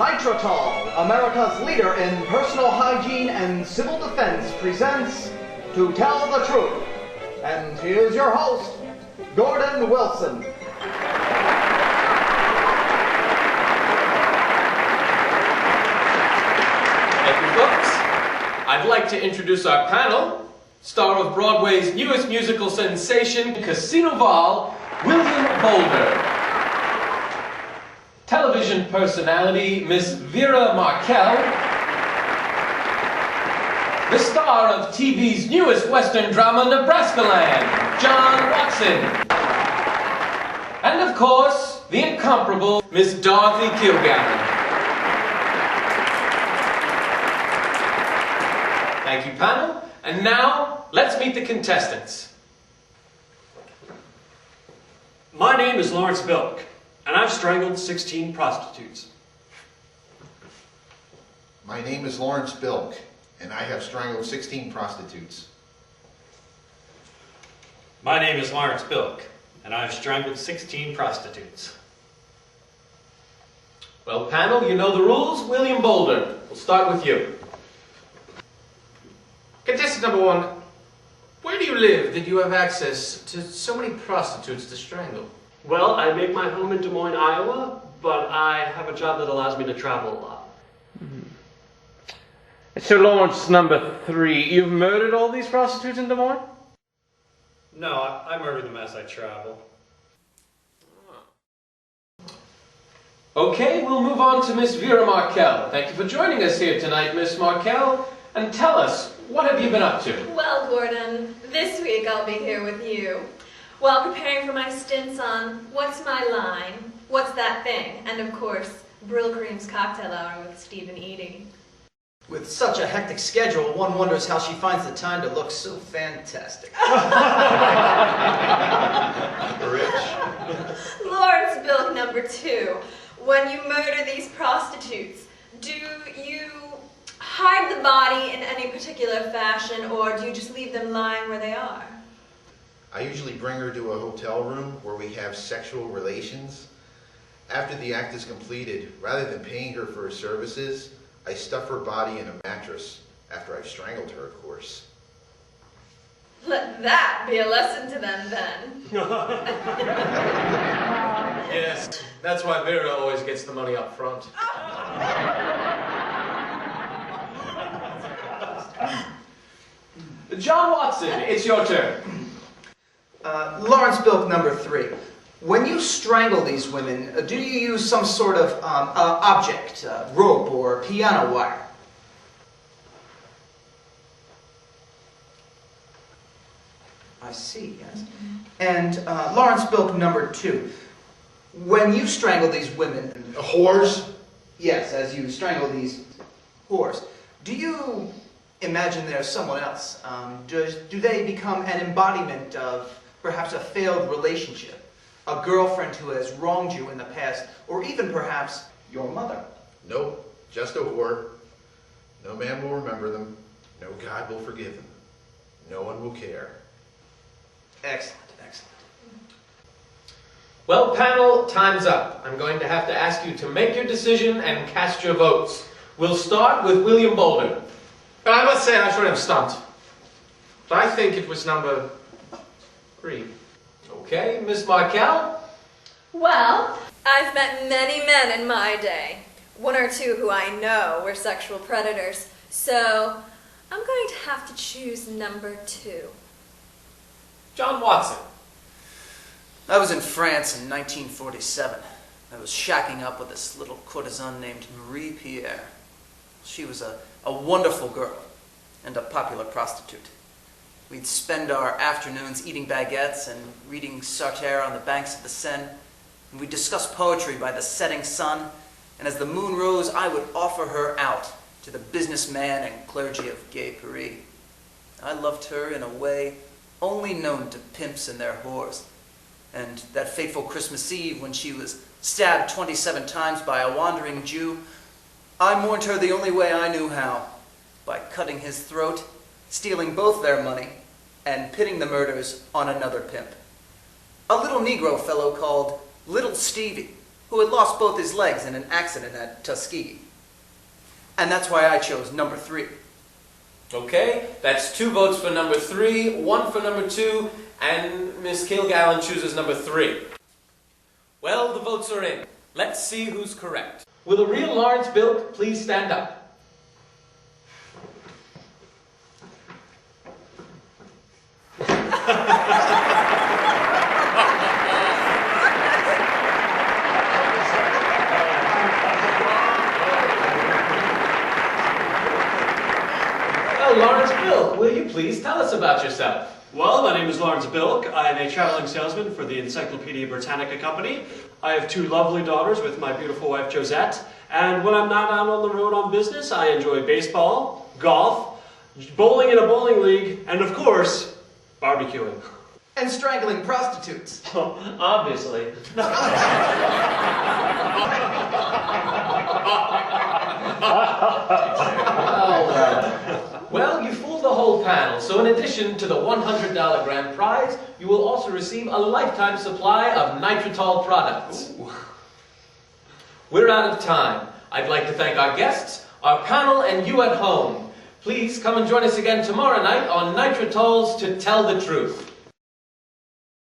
Nitrotol, America's leader in personal hygiene and civil defense, presents To Tell the Truth. And here's your host, Gordon Wilson. Thank you, folks. I'd like to introduce our panel, star of Broadway's newest musical sensation, Casino Val, William Boulder. Television personality, Miss Vera Markel. The star of TV's newest Western drama, Nebraska Land, John Watson. And of course, the incomparable Miss Dorothy Kilgallen. Thank you, panel. And now, let's meet the contestants. My name is Lawrence Bilk, and I've strangled 16 prostitutes. My name is Lawrence Bilk, and I have strangled 16 prostitutes. My name is Lawrence Bilk, and I've strangled 16 prostitutes. Well, panel, you know the rules. William Boulder, we'll start with you. Contestant number one, where do you live that you have access to so many prostitutes to strangle? Well, I make my home in Des Moines, Iowa, but I have a job that allows me to travel a lot. So Lawrence number three, you've murdered all these prostitutes in Des Moines? No, I murder them as I travel. Okay, we'll move on to Miss Vera Markel. Thank you for joining us here tonight, Miss Markel. And tell us, what have you been up to? Well, Gordon, this week I'll be here with you while preparing for my stints on What's My Line, What's That Thing, and of course, Brill Cream's Cocktail Hour with Stephen Eady. With such a hectic schedule, one wonders how she finds the time to look so fantastic. Rich. Lawrence Bilk number two, when you murder these prostitutes, do you hide the body in any particular fashion, or do you just leave them lying where they are? I usually bring her to a hotel room where we have sexual relations. After the act is completed, rather than paying her for her services, I stuff her body in a mattress, after I've strangled her, of course. Let that be a lesson to them, then. Yes, that's why Vera always gets the money up front. John Watson, it's your turn. Lawrence Bilk number three. When you strangle these women, do you use some sort of object, rope or piano wire? I see, yes. And Lawrence Bilk number two. When you strangle these women... Whores? Yes, as you strangle these whores, do you imagine there's someone else? Do they become an embodiment of perhaps a failed relationship? A girlfriend who has wronged you in the past, or even perhaps your mother? Nope, just a whore. No man will remember them. No God will forgive them. No one will care. Excellent, excellent. Well, panel, time's up. I'm going to have to ask you to make your decision and cast your votes. We'll start with William Boulder. But I must say I was sort of stumped. But I think it was number three. Okay, Miss Markel? Well, I've met many men in my day. One or two who I know were sexual predators. So, I'm going to have to choose number two. John Watson. I was in France in 1947. I was shacking up with this little courtesan named Marie Pierre. She was a wonderful girl and a popular prostitute. We'd spend our afternoons eating baguettes and reading Sartre on the banks of the Seine, and we'd discuss poetry by the setting sun, and as the moon rose, I would offer her out to the businessman and clergy of gay Paris. I loved her in a way only known to pimps and their whores. And that fateful Christmas Eve, when she was stabbed 27 times by a wandering Jew, I mourned her the only way I knew how, by cutting his throat, stealing both their money, and pitting the murders on another pimp. A little Negro fellow called Little Stevie, who had lost both his legs in an accident at Tuskegee. And that's why I chose number 3. Okay, that's 2 votes for number 3, 1 for number 2, and Miss Kilgallen chooses number 3. Well, the votes are in. Let's see who's correct. Will the real Lawrence Bilk please stand up? Well, Lawrence Bilk, will you please tell us about yourself? Well, my name is Lawrence Bilk. I am a traveling salesman for the Encyclopedia Britannica Company. I have 2 lovely daughters with my beautiful wife Josette. And when I'm not out on the road on business, I enjoy baseball, golf, bowling in a bowling league, and of course, barbecuing. And strangling prostitutes. Obviously. Well, you fooled the whole panel, so in addition to the $100 grand prize, you will also receive a lifetime supply of nitritol products. Ooh. We're out of time. I'd like to thank our guests, our panel, and you at home. Please come and join us again tomorrow night on Nitritols to Tell the Truth.